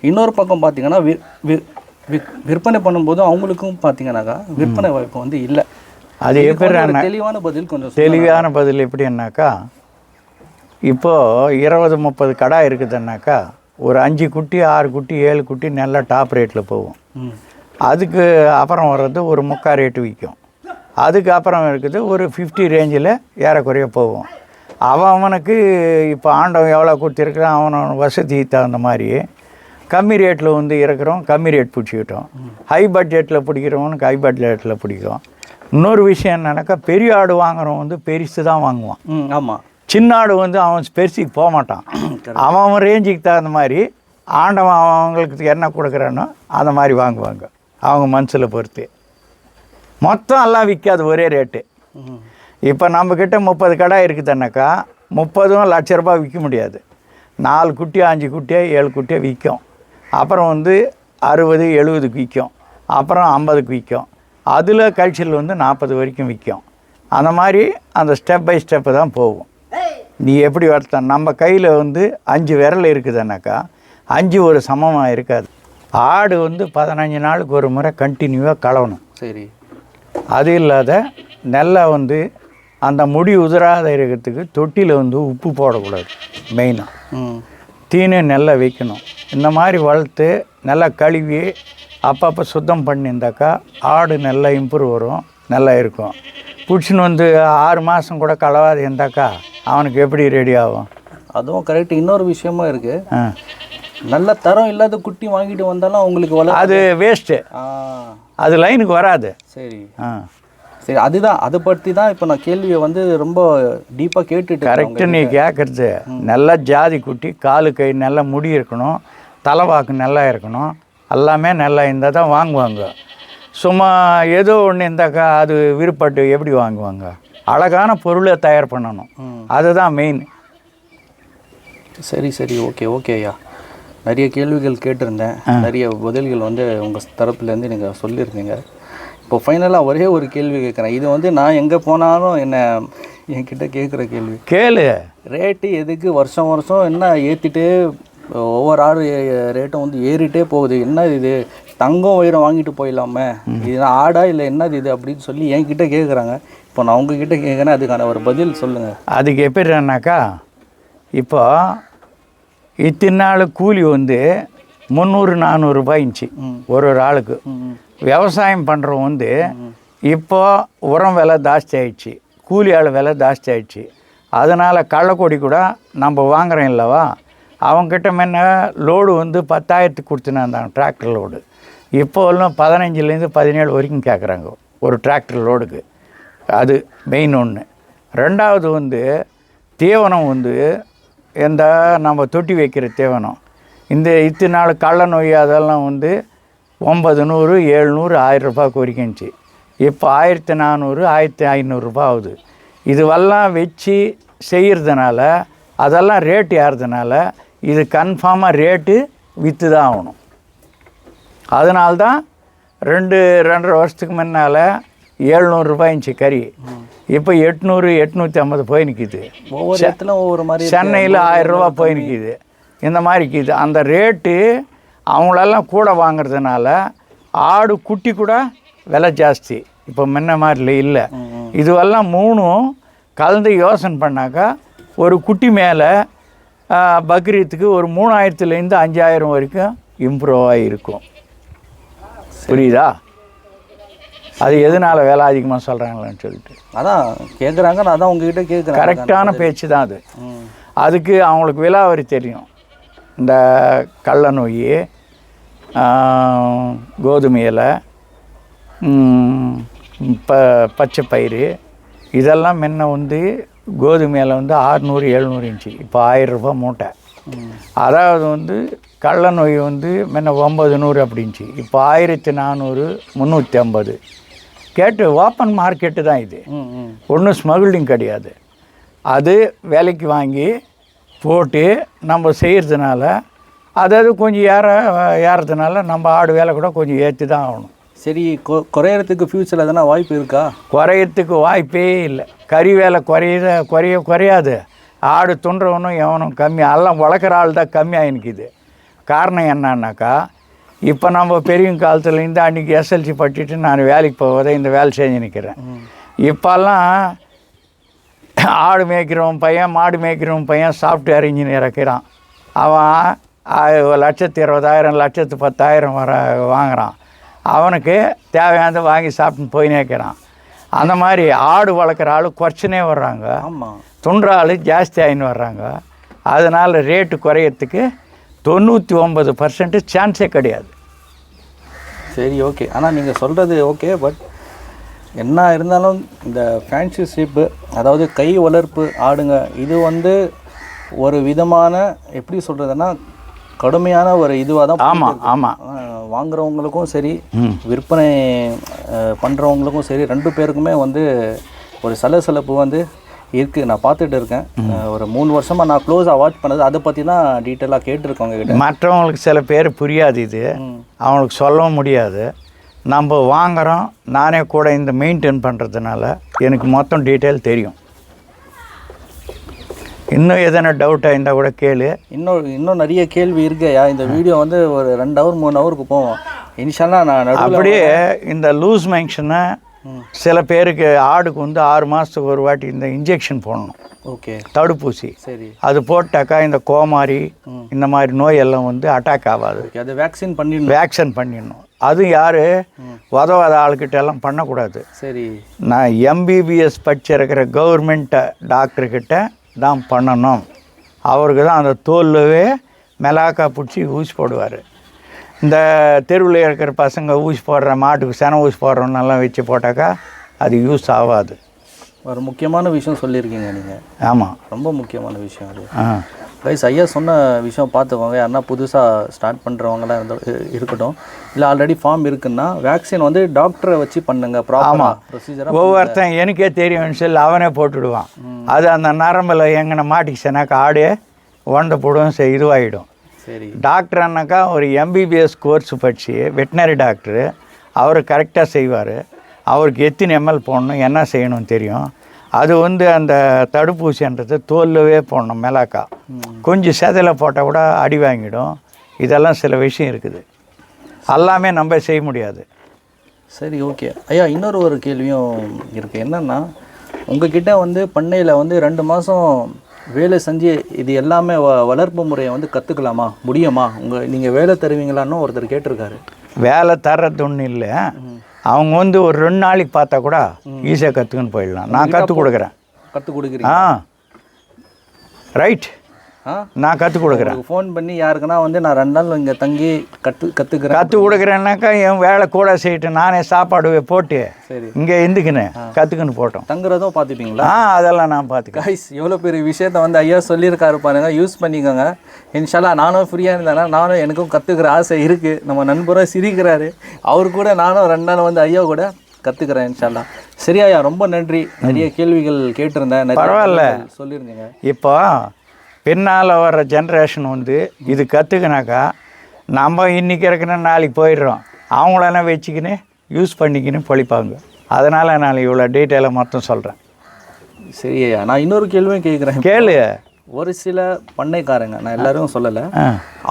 இன்னொரு பக்கம் பார்த்தீங்கன்னா விற்பனை பண்ணும்போது அவங்களுக்கும் பார்த்தீங்கன்னாக்கா விற்பனை வாய்ப்பு வந்து இல்லை. அது எப்படி தெளிவான பதில் கொஞ்சம் தெளிவான பதில் எப்படின்னாக்கா, இப்போது 20-30 கடை இருக்குதுன்னாக்கா ஒரு 5 குட்டி 6 குட்டி 7 குட்டி நல்லா டாப் ரேட்டில் போகும். அதுக்கு அப்புறம் வர்றது ஒரு 3/4 ரேட்டு விற்கும். அதுக்கு அப்புறம் இருக்குது ஒரு 50 ரேஞ்சில் ஏறக்குறைய போகும். அவனுக்கு இப்போ ஆண்டவன் எவ்வளோ கொடுத்துருக்குறான் அவனோட வசதி தகுந்த மாதிரி கம்மி ரேட்டில் வந்து இருக்கிறோம், கம்மி ரேட் பிடிச்சிக்கிட்டோம். ஹை பட்ஜெட்டில் பிடிக்கிறவனுக்கு ஹை பட்ஜெட்டில் பிடிக்கும். இன்னொரு விஷயம் என்னன்னாக்கா, பெரிய ஆடு வாங்குறவன் வந்து பெருசு தான் வாங்குவான். ஆமாம். சின்ன ஆடு வந்து அவன் பெருசுக்கு போக மாட்டான். அவன் ரேஞ்சுக்கு தகுந்த மாதிரி ஆண்டவன் அவங்களுக்கு என்ன கொடுக்குறானோ அந்த மாதிரி வாங்குவாங்க. அவங்க மனசில் பொறுத்து மொத்தம் எல்லாம் விற்காது ஒரே ரேட்டு. இப்போ நம்மக்கிட்ட 30 கடை இருக்குதுன்னாக்கா 30 லட்ச ரூபாய் விற்க முடியாது. 4 குட்டியோ 5 குட்டியோ 7 குட்டியோ விற்கும். அப்புறம் வந்து 60-70க்கு விற்கும். அப்புறம் 50க்கு விற்கும். அதில் கல்ச்சரில் வந்து 40 வரைக்கும் விற்கும். அந்த மாதிரி அந்த ஸ்டெப் பை ஸ்டெப்பு தான் போகும். நீ எப்படி வளர்த்த நம்ம கையில் வந்து 5 விரல் இருக்குதுன்னாக்கா 5 ஒரு சமமாக இருக்காது. ஆடு வந்து 15 நாளுக்கு ஒரு முறை கண்டினியூவாக கலவணும். சரி. அது இல்லாத நெல்லை வந்து அந்த முடி உதிராத இருக்கிறதுக்கு தொட்டியில் வந்து உப்பு போடக்கூடாது. மெயினாக தீனி நெல்லை வைக்கணும். இந்த மாதிரி வளர்த்து நல்லா கழுவி அப்பப்போ சுத்தம் பண்ணியிருந்தாக்கா ஆடு நல்லா இம்ப்ரூவ் வரும், நல்லா இருக்கும். பிடிச்சின்னு வந்து 6 மாதம் கூட கலவாது இருந்தாக்கா அவனுக்கு எப்படி ரெடி ஆகும்? அதுவும் கரெக்ட். இன்னொரு விஷயமும் இருக்குது, நல்ல தரம் இல்லாத குட்டி வாங்கிட்டு வந்தாலும் அவங்களுக்கு அது வேஸ்ட்டு, அது லைனுக்கு வராது. சரி சரி, அதுதான் அதை பற்றி தான் இப்போ நான் கேள்வியை வந்து ரொம்ப டீப்பாக கேட்டுட்டு. கரெக்டு நீ கேட்குறது. நல்லா ஜாதி குட்டி, காலு கை நல்லா முடி இருக்கணும், தலைவாக்கு நல்லா இருக்கணும், எல்லாமே நல்லா இருந்தால் தான் வாங்குவாங்க. சும்மா ஏதோ ஒன்று இருந்தாக்கா அது விருப்பப்பட்டு எப்படி வாங்குவாங்க? அழகான பொருளை தயார் பண்ணணும், அதுதான் மெயின். சரி சரி, ஓகே ஓகே ஐயா. நிறைய கேள்விகள் கேட்டிருந்தேன், நிறைய பதில்கள் வந்து உங்கள் தரப்புலேருந்து நீங்கள் சொல்லியிருக்கீங்க. இப்போ ஃபைனலாக ஒரே ஒரு கேள்வி கேட்குறேன். இது வந்து நான் எங்கே போனாலும் என்கிட்ட கேட்குற கேள்வி. கேளு. ரேட்டு எதுக்கு வருஷம் வருஷம் என்ன ஏற்றிட்டு ஒவ்வொரு ஆடு ரேட்டும் வந்து ஏறிட்டே போகுது? என்ன இது, தங்கம் உயரம் வாங்கிட்டு போயிடலாமே, இது ஆடா இல்லை என்னது இது அப்படின்னு சொல்லி என்கிட்ட கேட்குறாங்க. இப்போ நான் உங்ககிட்ட கேட்குறேன், அதுக்கான ஒரு பதில் சொல்லுங்கள். அதுக்கு எப்படின்னாக்கா, இப்போ இத்தனை நாள் கூலி வந்து 300-400 ரூபாய்ச்சு ஒரு ஆளுக்கு. விவசாயம் பண்ணுறவங்க வந்து இப்போ உரம் விலை ஜாஸ்தி ஆயிடுச்சு, கூலி ஆள் விலை ஜாஸ்தி ஆயிடுச்சு. அதனால் கள்ளக்கொடி கூட நம்ம வாங்குறோம் இல்லவா, அவங்கக்கிட்ட முன்ன லோடு வந்து 10,000க்கு கொடுத்துன்னு இருந்தாங்க டிராக்டர் லோடு. இப்போ எல்லாம் 15லேருந்து 17 வரைக்கும் கேட்குறாங்க ஒரு டிராக்டர் லோடுக்கு. அது மெயின் ஒன்று. ரெண்டாவது வந்து தீவனம் வந்து இந்த நம்ம தொட்டி வைக்கிற தீவனம், இந்த இத்தனை நாள் கள்ள நோய் அதெல்லாம் வந்து 900, 700, 1000 ரூபாய்க்கு வரைக்கும்ச்சு. இப்போ 1400 1500 ஆகுது. இதுவெல்லாம் வச்சு செய்கிறதுனால அதெல்லாம் ரேட்டு ஏறதுனால இது கன்ஃபார்மாக ரேட்டு விற்று தான் ஆகணும். அதனால்தான் 2-2.5 வருஷத்துக்கு முன்னால் 700 இருந்துச்சு கறி, இப்போ 800 850 போய் நிற்கிது. ஒவ்வொரு இடத்துல ஒவ்வொரு மாதிரி. சென்னையில் 1000 ரூபா போய் நிற்கிது. இந்த மாதிரி இருக்குது. அந்த ரேட்டு அவங்களெல்லாம் கூட வாங்குறதுனால ஆடு குட்டி கூட விலை ஜாஸ்தி. இப்போ முன்ன மாதிரி இல்லை. இதுவெல்லாம் மூணும் கலந்து யோசனை பண்ணாக்கா ஒரு குட்டி மேலே பக்ரீத்துக்கு ஒரு 3000லேருந்து 5000 வரைக்கும் இம்ப்ரூவ் ஆகிருக்கும். புரியுதா? அது எதனால் விலை அதிகமாக சொல்கிறாங்களான்னு சொல்லிட்டு அதான் கேட்குறாங்க. நான் தான் உங்ககிட்ட கேட்குறேன். கரெக்டான பேச்சு தான் அது. அதுக்கு அவங்களுக்கு விலாவரி தெரியும். இந்த கள்ள நோய், கோதுமை இலை, பச்சை பயிறு இதெல்லாம் முன்ன வந்து கோதுமை இலை வந்து 600-700 இருந்துச்சு. இப்போ 1000 ரூபா மூட்டை. அதாவது வந்து கள்ள நோய் வந்து முன்ன 900 அப்படின்ச்சு. இப்போ 1400 350. கேட்டு ஓப்பன் மார்க்கெட்டு தான் இது. ஒன்றும் ஸ்மகுல்டிங் கிடையாது. அது விலைக்கு வாங்கி போட்டு நம்ம செய்கிறதுனால அதாவது கொஞ்சம் ஏறதுனால நம்ம ஆடு வேலை கூட கொஞ்சம் ஏற்றி தான் ஆகணும். சரி, குறையறதுக்கு ஃப்யூச்சரில் எதனா வாய்ப்பு இருக்கா? குறையறதுக்கு வாய்ப்பே இல்லை. கறி வேலை குறையாது. ஆடு துண்டுறவனும் எவனும் கம்மி, எல்லாம் வளர்க்குற ஆள் தான் கம்மியாக நிற்கிது. காரணம் என்னன்னாக்கா, இப்போ நம்ம பெரியவங்க காலத்துலேருந்து அன்றைக்கி எஸ்எல்சி படிச்சுட்டு நான் வேலைக்கு போவதை இந்த வேலை செஞ்சு நிற்கிறேன். இப்போல்லாம் ஆடு மேய்க்கிறவன் பையன், மாடு மேய்க்கிறவன் பையன் சாஃப்ட்வேர் இன்ஜினியர் இருக்கிறான். அவன் 1,20,000 1,10,000 வாங்குகிறான். அவனுக்கு தேவையானதை வாங்கி சாப்பிட்டு போய் நிற்கிறான். அந்த மாதிரி ஆடு வளர்க்குற ஆள் குறைச்சினே வர்றாங்க. ஆமாம். துண்டுற ஆள் ஜாஸ்தி ஆகின்னு வர்றாங்க. அதனால் ரேட்டு குறையறதுக்கு 99% சான்ஸே கிடையாது. சரி, ஓகே. ஆனால் நீங்கள் சொல்கிறது ஓகே. பட் என்ன இருந்தாலும் இந்த ஃபேன்சி ஷிப்பு, அதாவது கை வளர்ப்பு ஆடுங்க, இது வந்து ஒரு விதமான எப்படி சொல்கிறதுன்னா கடுமையான ஒரு இதுவாக தான். ஆமாம். வாங்குறவங்களுக்கும் சரி, விற்பனை பண்ணுறவங்களுக்கும் சரி, 2 பேருக்குமே வந்து ஒரு சலசலப்பு வந்து இருக்குது. நான் பார்த்துட்டு இருக்கேன். ஒரு 3 வருஷமாக நான் க்ளோஸாக வாட்ச் பண்ணது, அதை பற்றி தான் டீட்டெயிலாக கேட்டிருக்கோங்க கிட்ட. மற்றவங்களுக்கு சில பேர் புரியாது, இது அவங்களுக்கு சொல்லவும் முடியாது. நம்ம வாங்குகிறோம், நானே கூட இந்த மெயின்டைன் பண்ணுறதுனால எனக்கு மொத்தம் டீட்டெயில் தெரியும். இன்னும் எதனா டவுட்டாக இருந்தால் கூட கேளு. இன்னும் நிறைய கேள்வி இருக்குயா. இந்த வீடியோ வந்து ஒரு 2 ஹவர் 3 ஹவருக்கு போவோம். இனிஷியலாக நான் அப்படியே இந்த லூஸ் மென்ஷனை சில பேருக்கு ஆடுக்கு வந்து 6 மாதத்துக்கு ஒரு வாட்டி இந்த இன்ஜெக்ஷன் போடணும். ஓகே. தடுப்பூசி. சரி. அது போட்டாக்கா இந்த கோமாரி இந்த மாதிரி நோய் எல்லாம் வந்து அட்டாக் ஆகாது. அது வேக்சின் பண்ணிடணும். அது யார் உதவாத ஆளுக்கிட்ட எல்லாம் பண்ணக்கூடாது. சரி. நான் எம்பிபிஎஸ் படிச்சிருக்கிற கவர்மெண்ட் டாக்டர்கிட்ட தான் பண்ணணும். அவருக்கு தான் அந்த தோல்லவே மிளகா பிடிச்சி ஊசி போடுவார். இந்த தெருவில் இருக்கிற பசங்க ஊசி போடுற மாட்டுக்கு சென ஊசி போடுறோன்னெல்லாம் வச்சு போட்டாக்கா அது யூஸ் ஆகாது. ஒரு முக்கியமான விஷயம் சொல்லியிருக்கீங்க நீங்கள். ஆமாம், ரொம்ப முக்கியமான விஷயம் அது. கைஸ், ஐயா சொன்ன விஷயம் பார்த்துக்கோங்க. யாருன்னா புதுசாக ஸ்டார்ட் பண்ணுறவங்களாம் இருக்கட்டும், இல்லை ஆல்ரெடி ஃபார்ம் இருக்குன்னா வேக்சின் வந்து டாக்டரை வச்சு பண்ணுங்க. ப்ராப்பராக ப்ரொசீஜராக. ஒவ்வொருத்தன் எனக்கே தெரியும்னு சொல்லி அவனே போட்டுடுவான். அது அந்த நரம்பில் எங்கன மாட்டிக்கிச்சனாக்கா ஆடு உடந்த போடும் இதுவாகிடும். சரி. டாக்டர் அண்ணாக்கா ஒரு எம்பிபிஎஸ் கோர்ஸ் படித்து வெட்டினரி டாக்டரு, அவர் கரெக்டாக செய்வார். அவருக்கு எத்தனை எம்எல் போடணும், என்ன செய்யணும்னு தெரியும். அது வந்து அந்த தடுப்பூசின்றது தோல்லவே போடணும். மிளகா கொஞ்சம் செதையில் போட்டால் கூட அடி வாங்கிடும். இதெல்லாம் சில விஷயம் இருக்குது, எல்லாமே நம்ம செய்ய முடியாது. சரி, ஓகே ஐயா. ஒரு கேள்வியும் இருக்குது. என்னென்னா, உங்ககிட்ட வந்து பண்ணையில் வந்து 2 மாதம் வேலை செஞ்சு இது எல்லாமே வளர்ப்பு முறையை வந்து கற்றுக்கலாமா, முடியுமா? நீங்கள் வேலை தருவீங்களான்னு ஒருத்தர் கேட்டிருக்காரு. வேலை தர்றது ஒன்றும் இல்லை. அவங்க வந்து ஒரு 2 நாளைக்கு பார்த்தா கூட ஈஸியாக கற்றுக்குன்னு போயிடலாம். நான் கற்றுக் கொடுக்குறேன். கற்றுக் கொடுக்குறீங்க? ரைட். நான் கற்றுக் கொடுக்குறேன். ஃபோன் பண்ணி யாருக்குன்னா வந்து நான் 2 நாள் இங்கே தங்கி கற்றுக் கொடுக்குறேன்னாக்கா என் வேலை கூட செய்யிட்டு நானே சாப்பாடு போட்டு சரி இங்கே இருந்துக்கின்னு கற்றுக்குன்னு போட்டோம். தங்குறதும் பார்த்துப்பீங்களா? அதெல்லாம் நான் பார்த்துக்கேன். கைஸ், எவ்வளோ பெரிய விஷயத்த வந்து ஐயா சொல்லியிருக்காரு பாருங்க. யூஸ் பண்ணிக்கோங்க. இன்ஷால்லா நானும் ஃப்ரீயாக இருந்தேன்னா எனக்கும் கற்றுக்கிற ஆசை இருக்குது. நம்ம நண்பராக சிரிக்கிறாரு. அவர் கூட நானும் 2 நாள் வந்து ஐயா கூட கற்றுக்கிறேன் இன்ஷால்லா. சரியா ரொம்ப நன்றி. நிறைய கேள்விகள் கேட்டிருந்தேன், பரவாயில்ல. சொல்லியிருந்தீங்க. இப்போ பின்னால் வர்ற ஜென்ரேஷன் வந்து இது கற்றுக்கினாக்கா நம்ம இன்றைக்கி இருக்கிற நாளைக்கு போயிடுறோம், அவங்களெல்லாம் வச்சுக்கின்னு யூஸ் பண்ணிக்கின்னு பொழிப்பாங்க. அதனால் நான் இவ்வளோ டீட்டெயிலாக மொத்தம் சொல்கிறேன். சரியா, நான் இன்னொரு கேள்வியும் கேட்குறேன். கேளு. ஒரு சில பண்ணைக்காரங்க, நான் எல்லாரும் சொல்லலை,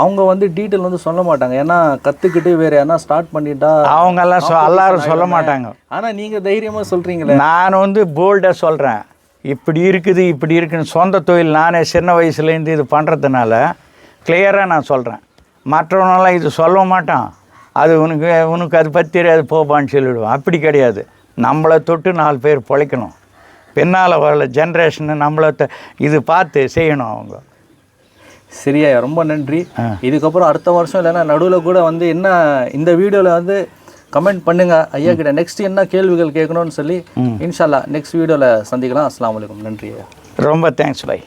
அவங்க வந்து டீட்டெயில் வந்து சொல்ல மாட்டாங்க. ஏன்னா கற்றுக்கிட்டு வேறு யாரா ஸ்டார்ட் பண்ணிட்டா அவங்கெல்லாம் எல்லாரும் சொல்ல மாட்டாங்க. ஆனால் நீங்கள் தைரியமாக சொல்கிறீங்களே. நான் வந்து போல்டாக சொல்கிறேன், இப்படி இருக்குது இப்படி இருக்குன்னு. சொந்த தொழில் நானே சின்ன வயசுலேருந்து இது பண்ணுறதுனால கிளியராக நான் சொல்கிறேன். மற்றவனெல்லாம் இது சொல்ல மாட்டான், அது உனக்கு அது பற்றி தெரியாது போப்பான்னு சொல்லிவிடுவோம். அப்படி கிடையாது. நம்மளை தொட்டு 4 பேர் பிழைக்கணும். பின்னால் வர ஜென்ரேஷனை நம்மளை இது பார்த்து செய்யணும் அவங்க. சரியா, ரொம்ப நன்றி. இதுக்கப்புறம் அடுத்த வருஷம் இல்லைன்னா நடுவில் கூட வந்து என்ன இந்த வீடியோவில் வந்து கமெண்ட் பண்ணுங்கள் ஐயா கிட்ட, நெக்ஸ்ட் என்ன கேள்விகள் கேட்கணும்னு சொல்லி. இன்ஷால்லா நெக்ஸ்ட் வீடியோவில் சந்திக்கலாம். அஸ்ஸலாமு அலைக்கும். நன்றி ஐயா. ரொம்ப தேங்க்ஸ் பாய்.